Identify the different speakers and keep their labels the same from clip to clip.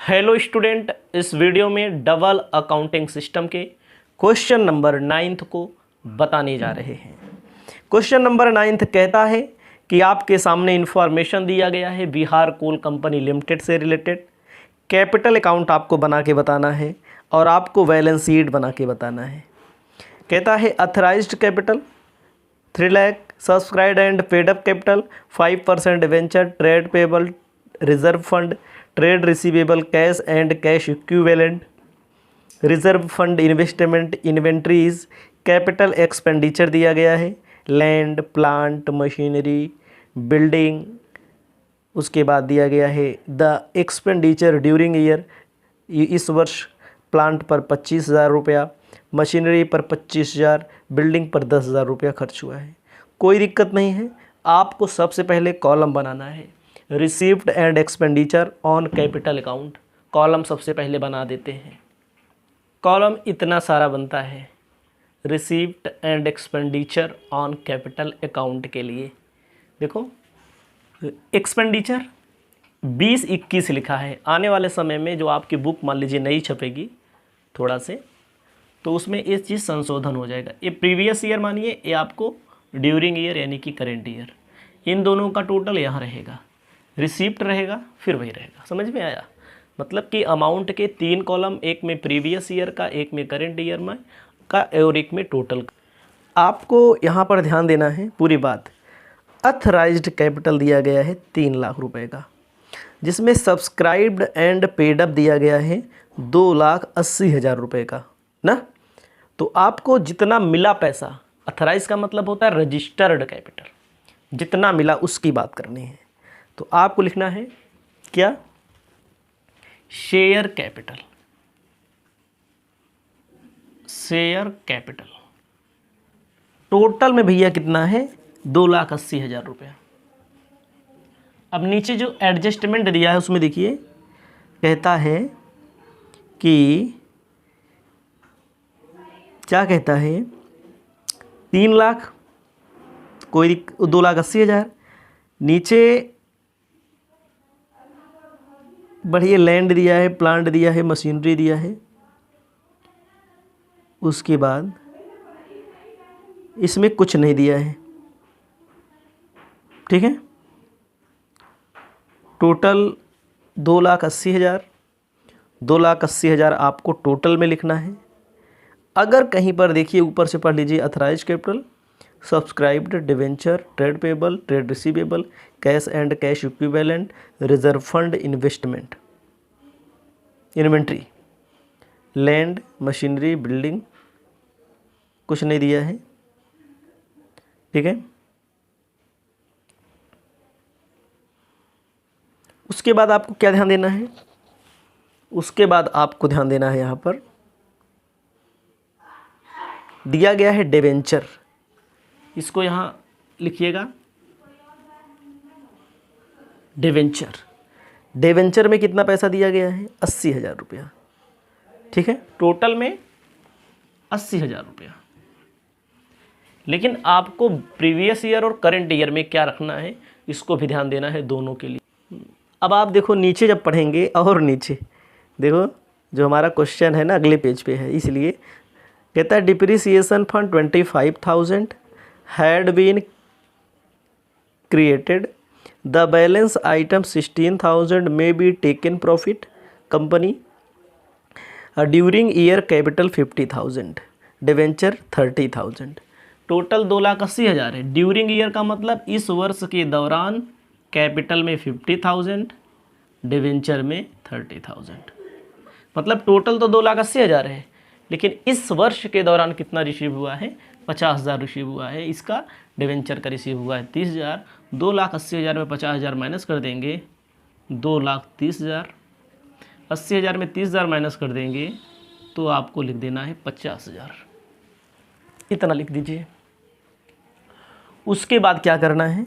Speaker 1: Hello student, इस video में double accounting system के क्वेश्चन नंबर 9 को बताने जा रहे हैं। क्वेश्चन नंबर 9 कहता है कि आपके सामने इंफॉर्मेशन दिया गया है बिहार कोल कंपनी लिमिटेड से रिलेटेड। कैपिटल अकाउंट आपको बना के बताना है और आपको बैलेंस शीट बना के बताना है। कहता है authorised capital 3 lakh, subscribed and paid up capital 5% venture, trade payable, reserve fund, trade receivable, cash and cash equivalent, reserve fund, investment, inventories, capital expenditure दिया गया है, लैंड, प्लांट, मशीनरी, बिल्डिंग। उसके बाद दिया गया है द एक्सपेंडिचर ड्यूरिंग ईयर, इस वर्ष प्लांट पर 25,000 रुपया, मशीनरी पर 25,000, बिल्डिंग पर 10,000 रुपया खर्च हुआ है। कोई दिक्कत नहीं है। आपको सबसे पहले कॉलम बनाना है, received and expenditure on capital account. Column सबसे पहले बना देते हैं। कॉलम इतना सारा बनता है received and expenditure on capital account के लिए। देखो एक्सपेंडिचर 20-21 लिखा है। आने वाले समय में जो आपकी बुक मान लीजिए नई छपेगी थोड़ा से, तो उसमें ये चीज़ संशोधन हो जाएगा। ये प्रीवियस ईयर मानिए, ये आपको ड्यूरिंग ईयर यानी कि करेंट ईयर, इन दोनों का टोटल यहाँ रहेगा। रिसीप्ट रहेगा, फिर वही रहेगा। समझ में आया? मतलब कि अमाउंट के 3 कॉलम, एक में प्रीवियस ईयर का, एक में करेंट ईयर में का और एक में टोटल का। आपको यहाँ पर ध्यान देना है पूरी बात। अथराइज्ड कैपिटल दिया गया है 3 लाख रुपए का, जिसमें सब्सक्राइब्ड एंड पेड अप दिया गया है 2,80,000 रुपये का ना। तो आपको जितना मिला पैसा, अथराइज का मतलब होता है रजिस्टर्ड कैपिटल, जितना मिला उसकी बात करनी है। तो आपको लिखना है क्या? Share capital. Share capital total में भैया कितना है? 2,80,000 रुपया। अब नीचे जो एडजस्टमेंट दिया है उसमें देखिए, कहता है कि क्या कहता है, 3 लाख, कोई 2,80,000, नीचे बढ़िया लैंड दिया है, प्लांट दिया है, मशीनरी दिया है। उसके बाद इसमें कुछ नहीं दिया है। ठीक है, टोटल 2,80,000, 2,80,000 आपको टोटल में लिखना है। अगर कहीं पर देखिए ऊपर से पढ़ लीजिए authorise capital, subscribed, debenture, trade payable, trade receivable, cash and cash equivalent, reserve fund, investment, inventory, land, machinery, building, कुछ नहीं दिया है। ठीक है, उसके बाद आपको क्या ध्यान देना है? उसके बाद आपको ध्यान देना है, यहाँ पर दिया गया है डिवेंचर। इसको यहाँ लिखिएगा, डिवेंचर। डिवेंचर में कितना पैसा दिया गया है? 80,000 रुपया। ठीक है, टोटल में 80,000 रुपया। लेकिन आपको प्रीवियस ईयर और करंट ईयर में क्या रखना है, इसको भी ध्यान देना है दोनों के लिए। अब आप देखो नीचे जब पढ़ेंगे, और नीचे देखो जो हमारा क्वेश्चन है ना अगले पेज पे है, इसलिए कहता है depreciation fund 25,000 had been created, the balance item 16,000 may be taken profit company during year, capital 50,000, debenture 30,000। Total 2,80,000 है। ड्यूरिंग ईयर का मतलब इस वर्ष के दौरान कैपिटल में 50,000, डिवेंचर में 30,000। मतलब टोटल तो 2,80,000 है, लेकिन इस वर्ष के दौरान कितना रिसीव हुआ है? 50,000 रिसीव हुआ है। इसका डिवेंचर का रिसीव हुआ है 30,000। 2,80,000 में 50,000 माइनस कर देंगे, 2,30,000। 80,000 में 30,000 माइनस कर देंगे तो आपको लिख देना है 50,000। इतना लिख दीजिए। उसके बाद क्या करना है?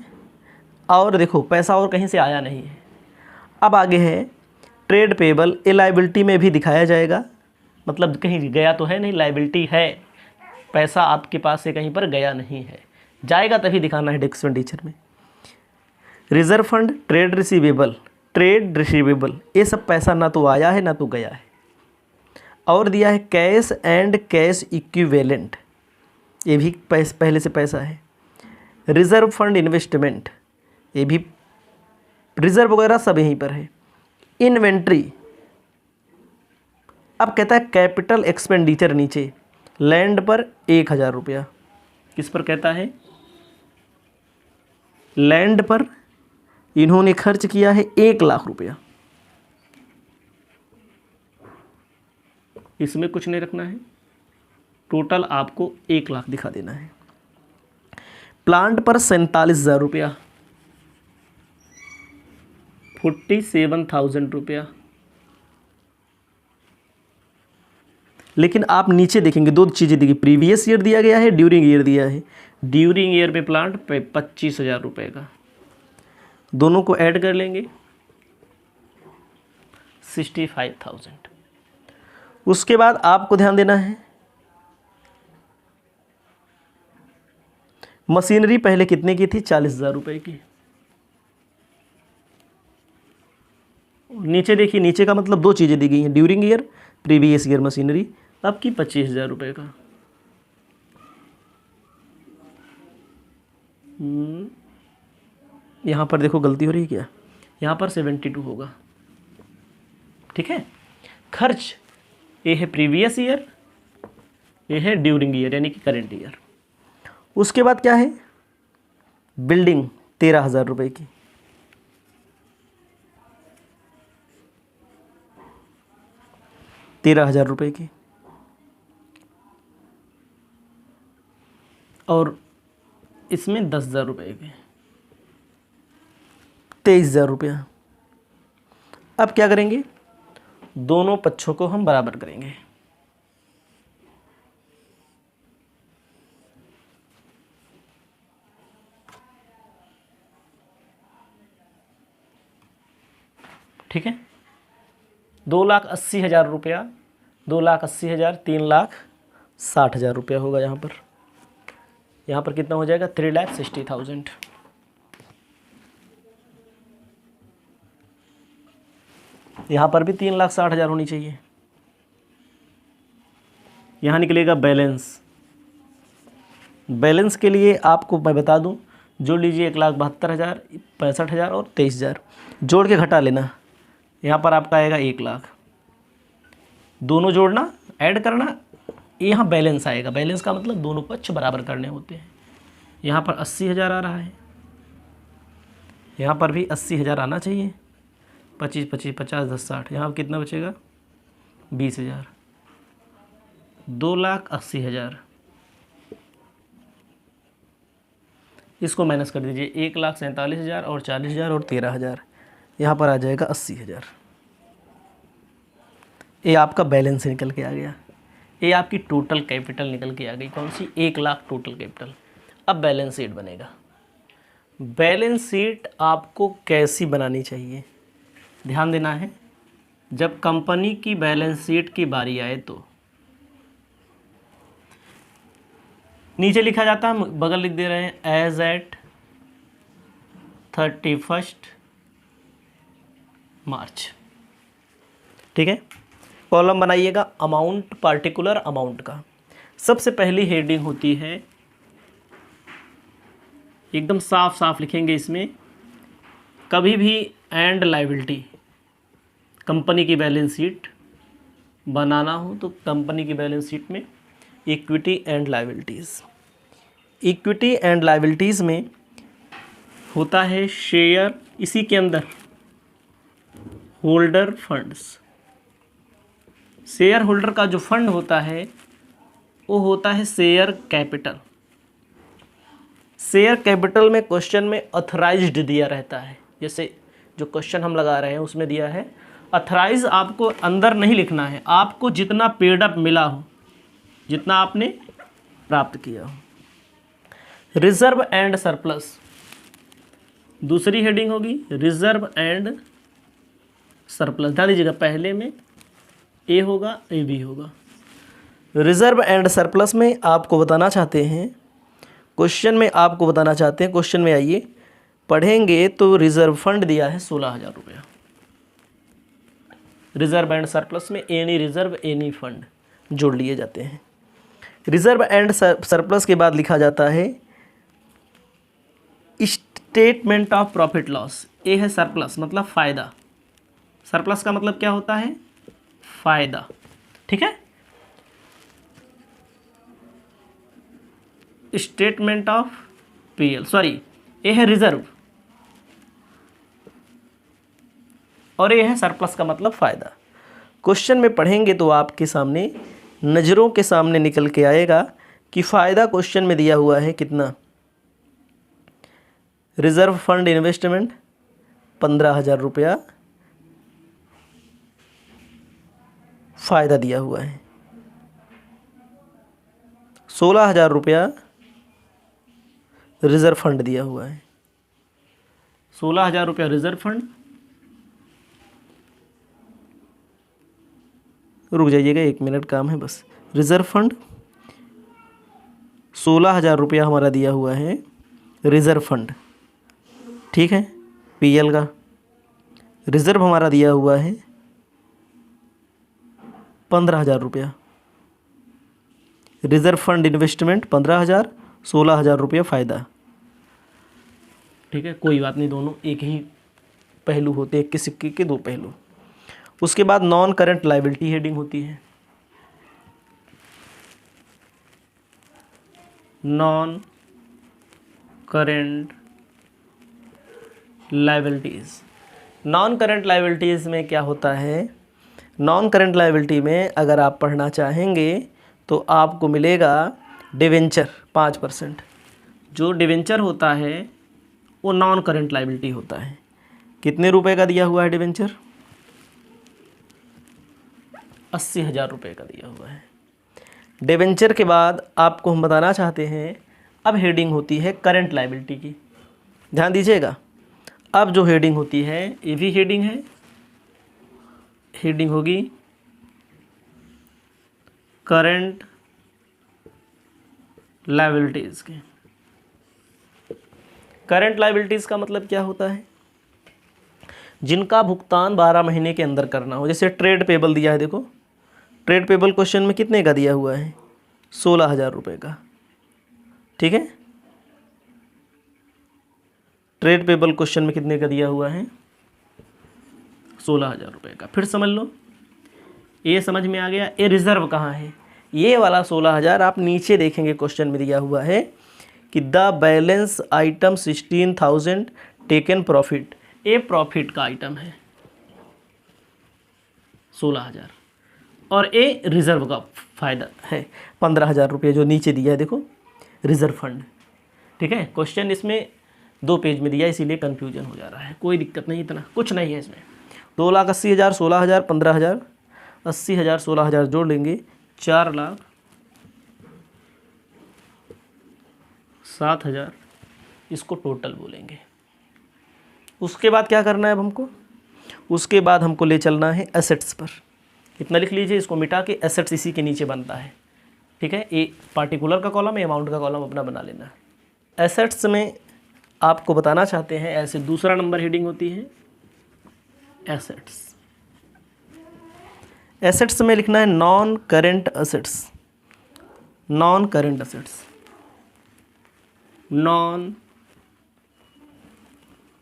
Speaker 1: और देखो पैसा और कहीं से आया नहीं है। अब आगे है ट्रेड पेबल। ए लायबिलिटी में भी दिखाया जाएगा, मतलब कहीं गया तो है नहीं, लायबिलिटी है, पैसा आपके पास से कहीं पर गया नहीं है, जाएगा तभी दिखाना है एक्सपेंडिचर में। Reserve fund, trade receivable, trade receivable, ये सब पैसा ना तो आया है ना तो गया है। और दिया है कैश एंड कैश इक्विवेलेंट, ये भी पहले से पैसा है। रिजर्व फंड इन्वेस्टमेंट, ये भी रिजर्व वगैरह सब यहीं पर है। इन्वेंट्री, अब कहता है कैपिटल एक्सपेंडिचर नीचे, लैंड पर 1000 रुपया, किस पर कहता है, लैंड पर इन्होंने खर्च किया है 1 लाख रुपया, इसमें कुछ नहीं रखना है, टोटल आपको 1 लाख दिखा देना है। प्लांट पर 47,000 रुपया, 47,000 रुपया। लेकिन आप नीचे देखेंगे 2 चीज़ें देखिए, प्रीवियस ईयर दिया गया है, ड्यूरिंग ईयर दिया है। ड्यूरिंग ईयर पे प्लांट पे 25,000 रुपये का, दोनों को ऐड कर लेंगे 65,000। उसके बाद आपको ध्यान देना है मशीनरी पहले कितने की थी, 40,000 रुपये की। नीचे देखिए, नीचे का मतलब 2 चीज़ें दी गई हैं, during year, previous year machinery, आपकी 25,000 रुपये का। यहाँ पर देखो गलती हो रही है क्या, यहाँ पर 72 होगा, ठीक है। खर्च ये है प्रीवियस ईयर, ये है ड्यूरिंग ईयर यानी कि करेंट ईयर। उसके बाद क्या है, बिल्डिंग 13,000 रुपये की, ₹13,000 की। और इसमें 10,000 रुपये के, 23,000 रुपया। अब क्या करेंगे, दोनों पक्षों को हम बराबर करेंगे। ठीक है, 2,80,000 रुपया, 2,80,000, 3,60,000 रुपया होगा यहाँ पर। यहाँ पर कितना हो जाएगा, 3,60,000। यहाँ पर भी 3,60,000 होनी चाहिए। यहाँ निकलेगा बैलेंस। बैलेंस के लिए आपको मैं बता दूं, जोड़ लीजिए 1,72,000, 65,000 और 23,000 जोड़ के घटा लेना। यहाँ पर आपका आएगा 1 लाख, दोनों जोड़ना, ऐड करना, यहाँ बैलेंस आएगा। बैलेंस का मतलब दोनों पक्ष बराबर करने होते हैं। यहाँ पर 80,000 आ रहा है, यहाँ पर भी 80,000 आना चाहिए। 25, 25, 50, 10, 60, यहाँ कितना बचेगा, 20,000। 2,80,000, इसको माइनस कर दीजिए, 1,47,000 और 40,000 और 13,000, यहाँ पर आ जाएगा 80,000। ये आपका बैलेंस निकल के आ गया। ये आपकी टोटल कैपिटल निकल के आ गई, कौन सी, 1 लाख टोटल कैपिटल। अब बैलेंस शीट बनेगा। बैलेंस शीट आपको कैसी बनानी चाहिए, ध्यान देना है। जब कंपनी की बैलेंस शीट की बारी आए तो नीचे लिखा जाता है, बगल लिख दे रहे हैं, एज एट 31 मार्च। ठीक है, कॉलम बनाइएगा अमाउंट, पार्टिकुलर अमाउंट का। सबसे पहली हेडिंग होती है, एकदम साफ साफ लिखेंगे इसमें, कभी भी एंड लायबिलिटी, कंपनी की बैलेंस शीट बनाना हो तो कंपनी की बैलेंस शीट में equity and liabilities. Equity and liabilities में होता है शेयर, इसी के अंदर होल्डर फंड्स। शेयर होल्डर का जो फंड होता है वो होता है शेयर कैपिटल। शेयर कैपिटल में क्वेश्चन में ऑथराइज्ड दिया रहता है, जैसे जो क्वेश्चन हम लगा रहे हैं उसमें दिया है ऑथराइज। आपको अंदर नहीं लिखना है, आपको जितना पेड अप मिला हो, जितना आपने प्राप्त किया हो। रिजर्व एंड सरप्लस दूसरी हेडिंग होगी, रिजर्व एंड सरप्लस। ध्यान दीजिएगा, पहले में ए होगा, ए बी होगा। रिजर्व एंड सरप्लस में आपको बताना चाहते हैं, क्वेश्चन में आपको बताना चाहते हैं, क्वेश्चन में आइए पढ़ेंगे तो रिजर्व फंड दिया है 16,000 रुपया। रिजर्व एंड सरप्लस में एनी रिजर्व एनी फंड जोड़ लिए जाते हैं। रिजर्व एंड सरप्लस के बाद लिखा जाता है स्टेटमेंट ऑफ प्रॉफिट लॉस। ए है सरप्लस मतलब फ़ायदा, सरप्लस का मतलब क्या होता है? फ़ायदा। ठीक है, स्टेटमेंट ऑफ पीएल, सॉरी ए है रिजर्व और ये है सरप्लस का मतलब फ़ायदा। क्वेश्चन में पढ़ेंगे तो आपके सामने नज़रों के सामने निकल के आएगा कि फ़ायदा क्वेश्चन में दिया हुआ है कितना। रिजर्व फंड इन्वेस्टमेंट 15,000 रुपया फ़ायदा दिया हुआ है, 16,000 रुपया रिजर्व फंड दिया हुआ है। 16,000 रुपया रिजर्व फंड, रुक जाइएगा 1 मिनट काम है बस। रिजर्व फंड 16,000 रुपया हमारा दिया हुआ है रिजर्व फंड, ठीक है, पीएल का। रिजर्व हमारा दिया हुआ है 15,000 रुपया, रिजर्व फंड इन्वेस्टमेंट 15,000, 16,000 रुपया फ़ायदा। ठीक है, कोई बात नहीं, दोनों एक ही पहलू होते हैं, एक के सिक्के के दो पहलू। उसके बाद नॉन करंट लायबिलिटी हेडिंग होती है। Non current liabilities, non current liabilities में क्या होता है? नॉन करंट लायबिलिटी में अगर आप पढ़ना चाहेंगे तो आपको मिलेगा डिवेंचर 5%। जो डिवेंचर होता है वो नॉन करंट लायबिलिटी होता है। कितने रुपए का दिया हुआ है डिवेंचर? 80,000 रुपये का दिया हुआ है। डिवेंचर के बाद आपको हम बताना चाहते हैं, अब हेडिंग होती है करंट लायबिलिटी की। ध्यान दीजिएगा, अब जो हेडिंग होती है ये भी हेडिंग है, हेडिंग होगी करंट लायबिलिटीज़ की। करंट लायबिलिटीज़ का मतलब क्या होता है? जिनका भुगतान 12 महीने के अंदर करना हो। जैसे ट्रेड पेबल दिया है, देखो ट्रेड पेबल क्वेश्चन में कितने का दिया हुआ है? 16,000 रुपये का। ठीक है, ट्रेड पेबल क्वेश्चन में कितने का दिया हुआ है? 16,000 रुपये का। फिर समझ लो, ये समझ में आ गया। ये रिजर्व कहाँ है? ये वाला 16,000 आप नीचे देखेंगे, क्वेश्चन में दिया हुआ है कि the balance item 16,000 taken profit. ये प्रॉफिट का आइटम है 16,000 और ये रिजर्व का फ़ायदा है 15,000 रुपये जो नीचे दिया है, देखो रिजर्व फंड। ठीक है, क्वेश्चन इसमें 2 पेज में दिया, इसीलिए कन्फ्यूजन हो जा रहा है। कोई दिक्कत नहीं, इतना कुछ नहीं है इसमें। 2,80,000, 16,000, 15,000, 80,000, 16,000 जोड़ लेंगे, 4,07,000, इसको टोटल बोलेंगे। उसके बाद क्या करना है अब हमको? उसके बाद हमको ले चलना है एसेट्स पर। इतना लिख लीजिए, इसको मिटा के एसेट्स इसी के नीचे बनता है। ठीक है, ए पार्टिकुलर का कॉलम, अमाउंट का कॉलम अपना बना लेना है। एसेट्स में आपको बताना चाहते हैं, ऐसे दूसरा नंबर हेडिंग होती है एसेट्स। एसेट्स में लिखना है non current assets. Non current assets, non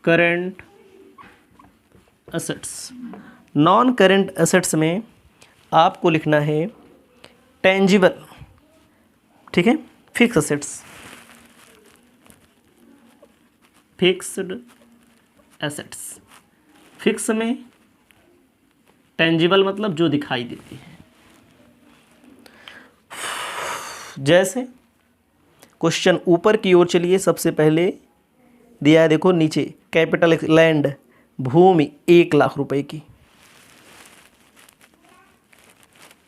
Speaker 1: current assets. Non current assets में आपको लिखना है टेंजिबल। ठीक है, fix assets, fixed assets. Fix में टेंजिबल मतलब जो दिखाई देती है। जैसे क्वेश्चन ऊपर की ओर चलिए, सबसे पहले दिया है, देखो नीचे कैपिटल लैंड, भूमि 1 लाख रुपए की।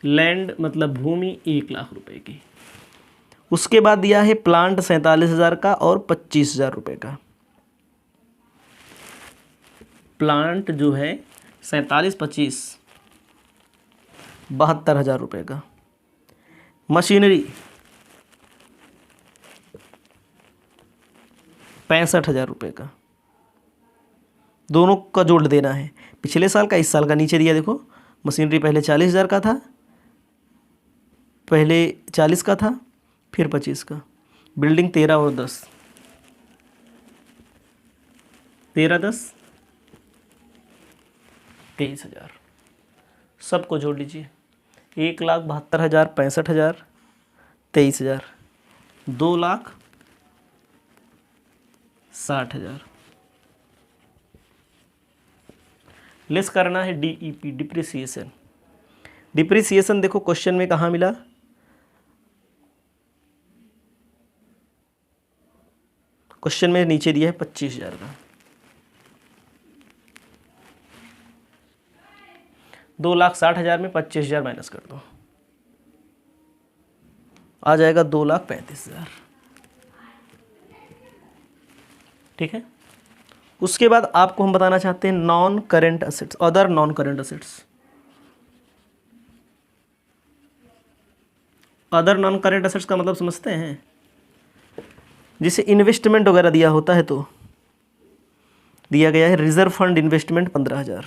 Speaker 1: लैंड मतलब भूमि 1 लाख रुपए की। उसके बाद दिया है प्लांट 47,000 का और 25,000 रुपये का। प्लांट जो है 47, 25, 72,000 रुपये का। मशीनरी 65,000 रुपये का। दोनों का जोड़ देना है, पिछले साल का इस साल का। नीचे दिया देखो मशीनरी पहले 40,000 का था, पहले 40 का था, फिर 25 का। बिल्डिंग 13 और 10, 13 10 23,000। सबको जोड़ लीजिए। 1,72,000, 65,000, 23,000, 2,60,000। लेस करना है DEP, डिप्रिसिएशन। डिप्रिसिएशन देखो क्वेश्चन में कहाँ मिला, क्वेश्चन में नीचे दिया है 25,000 का। 2,60,000 में 25,000 माइनस कर दो, आ जाएगा 2,35,000। ठीक है। उसके बाद आपको हम बताना चाहते हैं non current assets, other non current assets. Other non current assets का मतलब समझते हैं, जिसे इन्वेस्टमेंट वगैरह दिया होता है, तो दिया गया है रिजर्व फंड इन्वेस्टमेंट 15,000।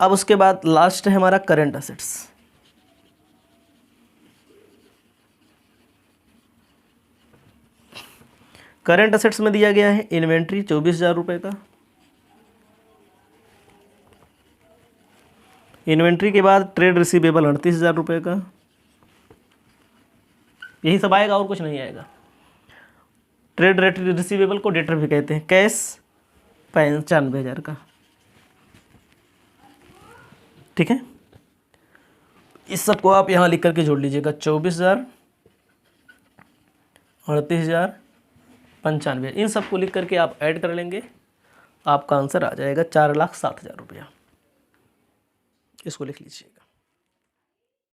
Speaker 1: अब उसके बाद लास्ट है हमारा करंट असेट्स। करंट असेट्स में दिया गया है इन्वेंट्री 24,000 रुपये का, इन्वेंट्री के बाद ट्रेड रिसीवेबल 38,000 रुपये का, यही सब आएगा और कुछ नहीं आएगा। ट्रेड रिसीवेबल को डेटर भी कहते हैं। कैश 95,000 का। ठीक है, इस सब को आप यहाँ लिख करके जोड़ लीजिएगा। 24,000, 38,000, 95,000, इन सब को लिख करके आप ऐड कर लेंगे, आपका आंसर आ जाएगा 4,60,000 रुपया। इसको लिख लीजिएगा।